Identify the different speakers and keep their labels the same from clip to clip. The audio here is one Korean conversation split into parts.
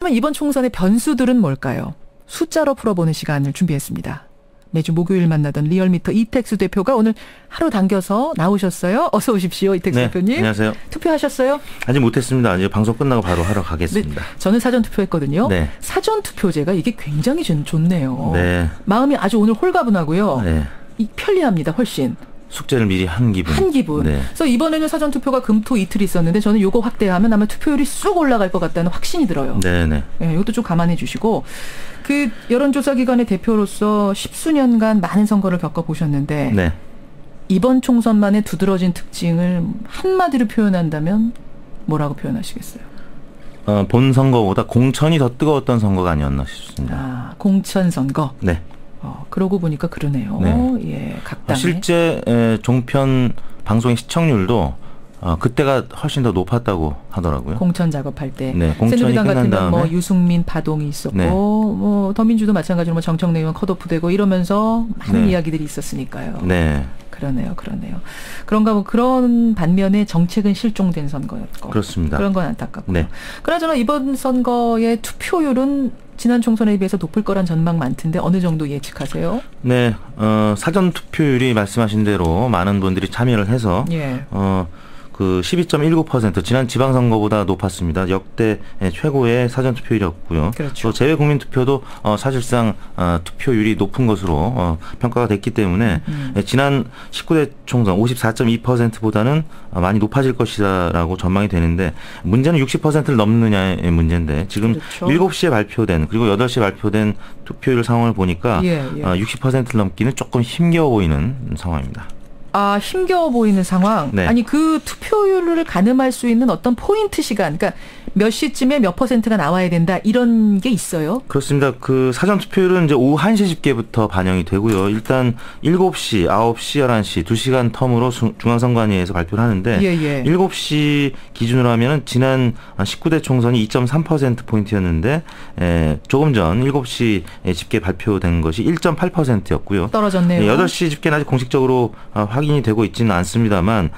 Speaker 1: 그러면 이번 총선의 변수들은 뭘까요? 숫자로 풀어보는 시간을 준비했습니다. 매주 목요일 만나던 리얼미터 이택수 대표가 오늘 하루 당겨서 나오셨어요. 어서 오십시오. 이택수
Speaker 2: 네,
Speaker 1: 대표님.
Speaker 2: 안녕하세요.
Speaker 1: 투표하셨어요?
Speaker 2: 아직 못했습니다. 이제 방송 끝나고 바로 하러 가겠습니다.
Speaker 1: 네, 저는 사전투표했거든요.
Speaker 2: 네.
Speaker 1: 사전투표제가 이게 굉장히 좋네요.
Speaker 2: 네.
Speaker 1: 마음이 아주 오늘 홀가분하고요.
Speaker 2: 네.
Speaker 1: 편리합니다. 훨씬.
Speaker 2: 숙제를 미리 한 기분.
Speaker 1: 네. 그래서 이번에는 사전투표가 금토 이틀 있었는데 저는 요거 확대하면 아마 투표율이 쑥 올라갈 것 같다는 확신이 들어요.
Speaker 2: 네네.
Speaker 1: 네, 이것도 좀 감안해 주시고 그 여론조사기관의 대표로서 10수년간 많은 선거를 겪어보셨는데
Speaker 2: 네.
Speaker 1: 이번 총선만의 두드러진 특징을 한마디로 표현한다면 뭐라고 표현하시겠어요?
Speaker 2: 본 선거보다 공천이 더 뜨거웠던 선거가 아니었나 싶습니다.
Speaker 1: 아, 공천 선거.
Speaker 2: 네.
Speaker 1: 그러고 보니까 그러네요.
Speaker 2: 네.
Speaker 1: 예, 각 당에.
Speaker 2: 실제 종편 방송의 시청률도 그때가 훨씬 더 높았다고 하더라고요.
Speaker 1: 공천 작업할 때.
Speaker 2: 네, 공천이
Speaker 1: 새누리당
Speaker 2: 끝난
Speaker 1: 같은 뭐
Speaker 2: 다음에
Speaker 1: 유승민 파동이 있었고,
Speaker 2: 네.
Speaker 1: 뭐 더민주도 마찬가지로 뭐 정청래 의원 컷오프되고 이러면서 많은
Speaker 2: 네.
Speaker 1: 이야기들이 있었으니까요.
Speaker 2: 네.
Speaker 1: 그러네요. 그런 반면에 정책은 실종된 선거였고.
Speaker 2: 그렇습니다.
Speaker 1: 그런 건 안타깝고.
Speaker 2: 네.
Speaker 1: 그나저나 이번 선거의 투표율은 지난 총선에 비해서 높을 거란 전망 많던데 어느 정도 예측하세요?
Speaker 2: 네. 사전 투표율이 말씀하신 대로 많은 분들이 참여를 해서
Speaker 1: 예.
Speaker 2: 그 12.19% 지난 지방선거보다 높았습니다. 역대 최고의 사전투표율이었고요.
Speaker 1: 그렇죠.
Speaker 2: 또 재외국민투표도 사실상 투표율이 높은 것으로 평가가 됐기 때문에 지난 19대 총선 54.2%보다는 많이 높아질 것이다라고 전망이 되는데 문제는 60%를 넘느냐의 문제인데 지금
Speaker 1: 그렇죠.
Speaker 2: 7시에 발표된 그리고 8시에 발표된 투표율 상황을 보니까 60%를 넘기는 조금 힘겨워 보이는 상황입니다.
Speaker 1: 아, 힘겨워 보이는 상황.
Speaker 2: 네.
Speaker 1: 아니 그 투표율을 가늠할 수 있는 어떤 포인트 시간, 그러니까 몇 시쯤에 몇 퍼센트가 나와야 된다 이런 게 있어요?
Speaker 2: 그렇습니다. 그 사전 투표율은 이제 오후 1시 집계부터 반영이 되고요. 일단 7시, 9시, 11시 2시간 텀으로 중앙선관위에서 발표를 하는데 7시 기준으로 하면은 지난 19대 총선이 2.3% 포인트였는데 조금 전 7시 집계 발표된 것이 1.8%였고요.
Speaker 1: 떨어졌네요.
Speaker 2: 8시 집계는 아직 공식적으로 확인이 되고 있지는 않습니다만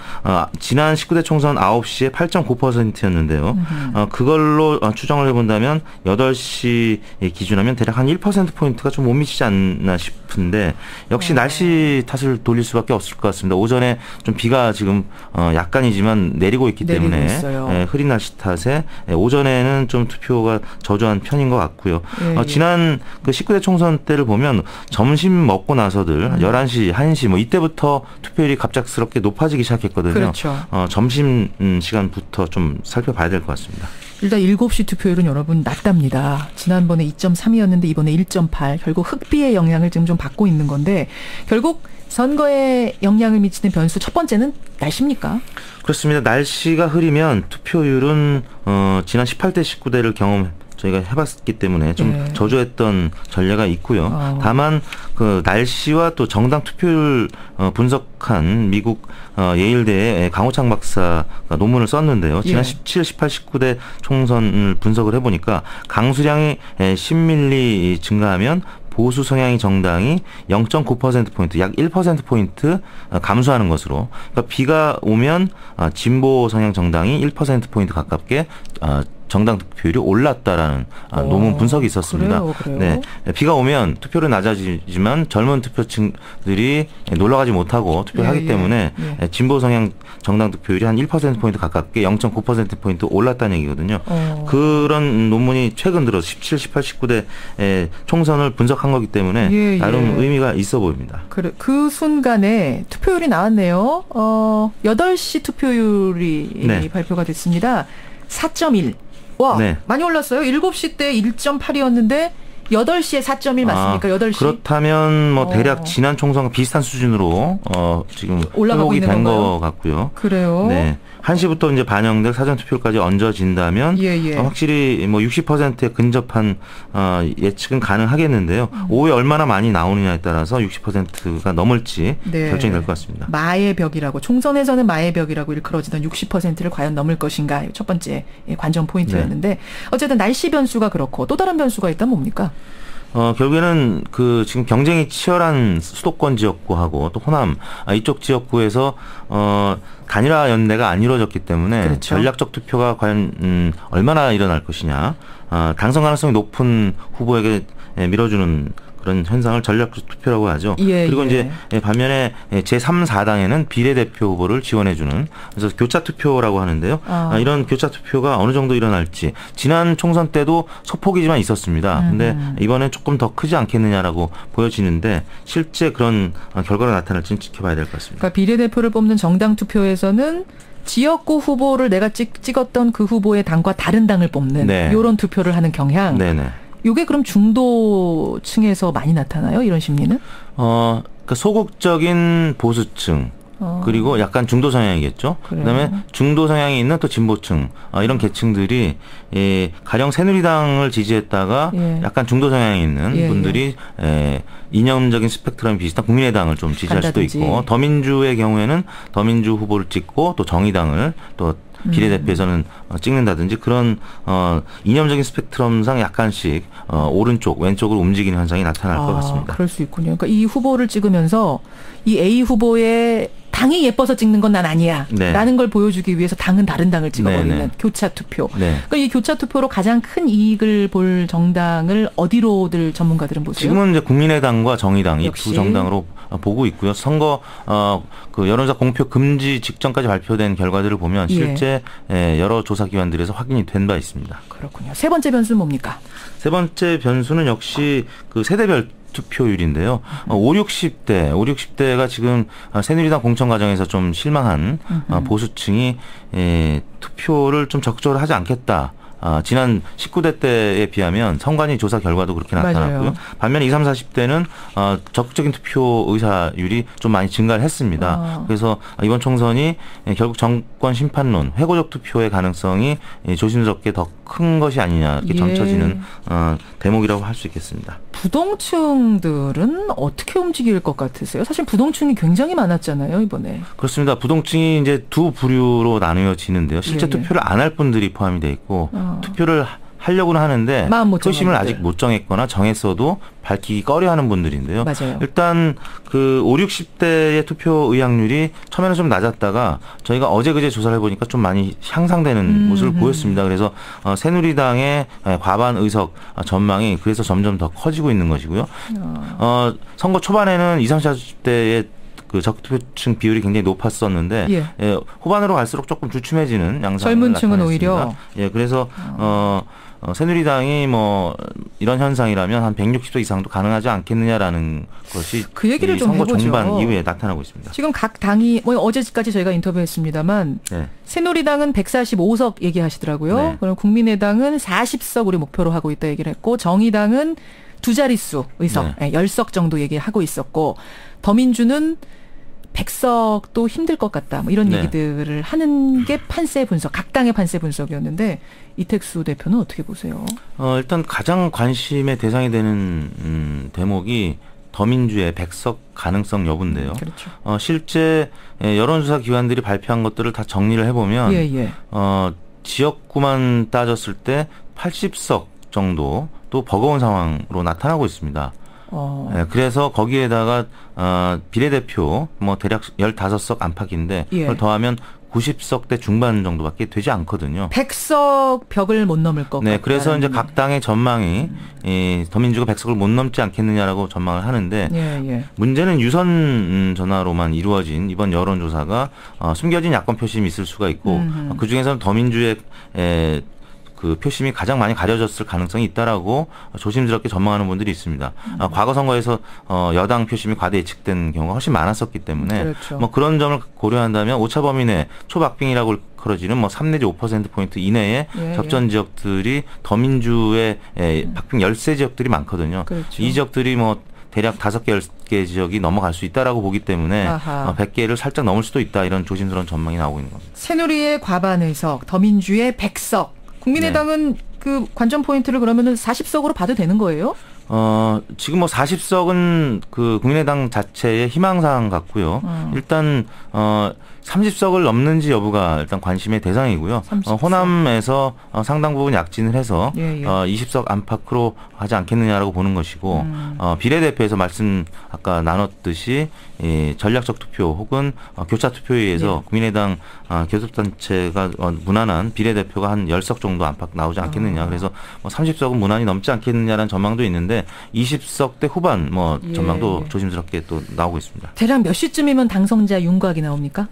Speaker 2: 지난 19대 총선 9시에 8.9%였는데요. 그걸로 추정을 해본다면 8시 기준하면 대략 한 1%포인트가 좀 못 미치지 않나 싶은데 역시 날씨 탓을 돌릴 수밖에 없을 것 같습니다. 오전에 좀 비가 지금 약간이지만 내리고 있기 때문에 흐린 날씨 탓에 오전에는 좀 투표가 저조한 편인 것 같고요. 지난 그 19대 총선 때를 보면 점심 먹고 나서들 11시, 1시 뭐 이때부터 투표율이 갑작스럽게 높아지기 시작했거든요.
Speaker 1: 그렇죠.
Speaker 2: 점심 시간부터 좀 살펴봐야 될 것 같습니다.
Speaker 1: 일단 7시 투표율은 여러분 낮답니다. 지난번에 2.3이었는데 이번에 1.8. 결국 흑비의 영향을 지금 좀 받고 있는 건데 결국 선거에 영향을 미치는 변수 첫 번째는 날씨입니까?
Speaker 2: 그렇습니다. 날씨가 흐리면 투표율은 지난 18대 19대를 저희가 해봤기 때문에 좀 저조했던 전례가 있고요. 다만 그 날씨와 또 정당 투표율 분석한 미국 예일대의 강호창 박사가 논문을 썼는데요. 지난 17, 18, 19대 총선을 분석을 해보니까 강수량이 10밀리 증가하면 보수 성향의 정당이 0.9%포인트, 약 1%포인트 감소하는 것으로. 그러니까 비가 오면 진보 성향 정당이 1%포인트 가깝게 정당 득표율이 올랐다라는 논문 분석이 있었습니다.
Speaker 1: 그래요?
Speaker 2: 네, 비가 오면 투표율은 낮아지지만 젊은 투표층들이 놀러가지 못하고 투표를 하기 때문에 진보 성향 정당 득표율이 한 1%포인트 가깝게 0.9%포인트 올랐다는 얘기거든요. 그런 논문이 최근 들어서 17, 18, 19대 총선을 분석한 거기 때문에 나름 의미가 있어 보입니다.
Speaker 1: 그 순간에 투표율이 나왔네요. 8시 투표율이 발표가 됐습니다. 4.1. 와, 많이 올랐어요. 7시 때 1.8이었는데 8시에 4.1 맞습니까? 8시.
Speaker 2: 그렇다면 뭐 대략 지난 총선과 비슷한 수준으로 지금 회복이 된 것 같고요.
Speaker 1: 그래요?
Speaker 2: 네. 1시부터 이제 반영될 사전투표까지 얹어진다면 확실히 뭐 60%에 근접한 예측은 가능하겠는데요. 오후에 얼마나 많이 나오느냐에 따라서 60%가 넘을지 결정이 될 것 같습니다.
Speaker 1: 마의 벽이라고 총선에서는 마의 벽이라고 일컬어지던 60%를 과연 넘을 것인가 첫 번째 관전 포인트였는데 어쨌든 날씨 변수가 그렇고 또 다른 변수가 있다면 뭡니까?
Speaker 2: 결국에는 지금 경쟁이 치열한 수도권 지역구하고 또 호남 이쪽 지역구에서 단일화 연대가 안 이루어졌기 때문에 그렇죠. 전략적 투표가 과연 얼마나 일어날 것이냐. 당선 가능성이 높은 후보에게 밀어주는 그런 현상을 전략적 투표라고 하죠. 그리고 이제 반면에 제3, 4당에는 비례대표 후보를 지원해주는 그래서 교차 투표라고 하는데요. 이런 교차 투표가 어느 정도 일어날지 지난 총선 때도 소폭이지만 있었습니다. 근데 이번엔 조금 더 크지 않겠느냐라고 보여지는데 실제 그런 결과가 나타날지는 지켜봐야 될 것 같습니다.
Speaker 1: 그러니까 비례대표를 뽑는 정당 투표에서는 지역구 후보를 내가 찍었던 그 후보의 당과 다른 당을 뽑는 이런 투표를 하는 경향.
Speaker 2: 네네.
Speaker 1: 이게 그럼 중도층에서 많이 나타나요? 이런 심리는?
Speaker 2: 그러니까 소극적인 보수층 그리고 약간 중도 성향이겠죠. 그래요. 그다음에 중도 성향이 있는 또 진보층 이런 계층들이 가령 새누리당을 지지했다가 약간 중도 성향이 있는 분들이 이념적인 스펙트럼이 비슷한 국민의당을 좀 지지할 간다든지. 수도 있고 더민주의 경우에는 더민주 후보를 찍고 또 정의당을 또 비례대표에서는 찍는다든지 그런 이념적인 스펙트럼상 약간씩 오른쪽 왼쪽으로 움직이는 현상이 나타날 것 같습니다.
Speaker 1: 그럴 수 있군요. 그러니까 이 후보를 찍으면서 이 A 후보의 당이 예뻐서 찍는 건 난 아니야 라는 걸 보여주기 위해서 당은 다른 당을 찍어버리는 교차 투표. 그러니까 이 교차 투표로 가장 큰 이익을 볼 정당을 어디로들 전문가들은 보세요?
Speaker 2: 지금은 이제 국민의당과 정의당 이 두 정당으로 보고 있고요. 선거 그 여론조사 공표 금지 직전까지 발표된 결과들을 보면 실제 여러 조사기관들에서 확인이 된 바 있습니다.
Speaker 1: 그렇군요. 세 번째 변수는 뭡니까?
Speaker 2: 세 번째 변수는 역시 그 세대별 투표율인데요. 5, 60대가 지금 새누리당 공천 과정에서 좀 실망한 보수층이 투표를 좀 적극적으로 하지 않겠다. 지난 19대 때에 비하면 선관위 조사 결과도 그렇게 나타났고요. 맞아요. 반면 20, 30, 40대는 적극적인 투표 의사율이 좀 많이 증가를 했습니다. 그래서 이번 총선이 결국 정권 심판론, 회고적 투표의 가능성이 조심스럽게 더 큰 것이 아니냐 이렇게 점쳐지는 대목이라고 할 수 있겠습니다.
Speaker 1: 부동층들은 어떻게 움직일 것 같으세요? 사실 부동층이 굉장히 많았잖아요, 이번에.
Speaker 2: 그렇습니다. 부동층이 이제 두 부류로 나누어지는데요. 실제 투표를 안 할 분들이 포함이 돼 있고 투표를 하려고는 하는데 표심을 아직 못 정했거나 정했어도 밝히기 꺼려하는 분들인데요.
Speaker 1: 맞아요.
Speaker 2: 일단 그 5, 60대의 투표 의향률이 처음에는 좀 낮았다가 저희가 어제 그제 조사를 해보니까 좀 많이 향상되는 모습을 보였습니다. 그래서 새누리당의 과반 의석 전망이 그래서 점점 더 커지고 있는 것이고요. 선거 초반에는 20, 30대의 그 적투표층 비율이 굉장히 높았었는데 후반으로 갈수록 조금 주춤해지는 양상을
Speaker 1: 젊은 층은
Speaker 2: 나타냈습니다.
Speaker 1: 오히려
Speaker 2: 그래서 새누리당이 뭐 이런 현상이라면 한 160석 이상도 가능하지 않겠느냐라는 것이
Speaker 1: 그 얘기를 좀
Speaker 2: 선거
Speaker 1: 해보죠.
Speaker 2: 종반 이후에 나타나고 있습니다.
Speaker 1: 지금 각 당이 뭐 어제까지 저희가 인터뷰했습니다만 새누리당은 145석 얘기하시더라고요. 그럼 국민의당은 40석 우리 목표로 하고 있다 얘기를 했고 정의당은 두 자릿수 의석 10석 정도 얘기하고 있었고 더민주는 100석도 힘들 것 같다. 뭐 이런 얘기들을 하는 게 판세 분석, 각 당의 판세 분석이었는데 이택수 대표는 어떻게 보세요?
Speaker 2: 일단 가장 관심의 대상이 되는 대목이 더민주의 100석 가능성 여부인데요.
Speaker 1: 그렇죠.
Speaker 2: 실제 여론조사 기관들이 발표한 것들을 다 정리를 해보면 지역구만 따졌을 때 80석 정도 또 버거운 상황으로 나타나고 있습니다. 그래서 거기에다가 비례대표 뭐 대략 15석 안팎인데 그걸 더하면 90석대 중반 정도밖에 되지 않거든요.
Speaker 1: 100석 벽을 못 넘을 것 같아요.
Speaker 2: 그래서 이제 각 당의 전망이 더민주가 100석을 못 넘지 않겠느냐라고 전망을 하는데 문제는 유선 전화로만 이루어진 이번 여론조사가 숨겨진 야권 표심이 있을 수가 있고 그중에서는 더민주의 그 표심이 가장 많이 가려졌을 가능성이 있다라고 조심스럽게 전망하는 분들이 있습니다. 과거 선거에서 여당 표심이 과대 예측된 경우가 훨씬 많았었기 때문에 뭐 그런 점을 고려한다면 오차 범위 내 초박빙이라고 그러지는 뭐 3 내지 5%포인트 이내에 접전 지역들이 더민주의 박빙 열세 지역들이 많거든요. 이 지역들이 뭐 대략 5개, 10개 지역이 넘어갈 수 있다라고 보기 때문에 100개를 살짝 넘을 수도 있다 이런 조심스러운 전망이 나오고 있는 겁니다.
Speaker 1: 새누리의 과반 의석, 더민주의 100석. 국민의당은 그 관전 포인트를 그러면은 40석으로 봐도 되는 거예요?
Speaker 2: 지금 뭐 40석은 그 국민의당 자체의 희망사항 같고요. 일단 30석을 넘는지 여부가 일단 관심의 대상이고요. 호남에서 상당 부분 약진을 해서 20석 안팎으로 하지 않겠느냐라고 보는 것이고 비례대표에서 말씀 아까 나눴듯이 전략적 투표 혹은 교차 투표에 의해서 국민의당 교섭단체가 무난한 비례대표가 한 10석 정도 안팎 나오지 않겠느냐. 그래서 30석은 무난히 넘지 않겠느냐라는 전망도 있는데 20석대 후반 전망도 조심스럽게 또 나오고 있습니다.
Speaker 1: 대략 몇 시쯤이면 당선자 윤곽이 나옵니까?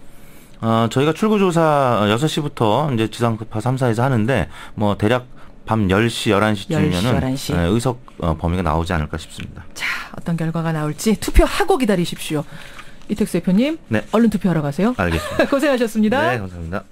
Speaker 2: 저희가 출구조사 6시부터 이제 지상파 3사에서 하는데 대략 밤 10시, 11시쯤이면은
Speaker 1: 11시.
Speaker 2: 의석 범위가 나오지 않을까 싶습니다.
Speaker 1: 자, 어떤 결과가 나올지 투표하고 기다리십시오. 이택수 대표님, 네. 얼른 투표하러 가세요.
Speaker 2: 알겠습니다.
Speaker 1: 고생하셨습니다.
Speaker 2: 네, 감사합니다.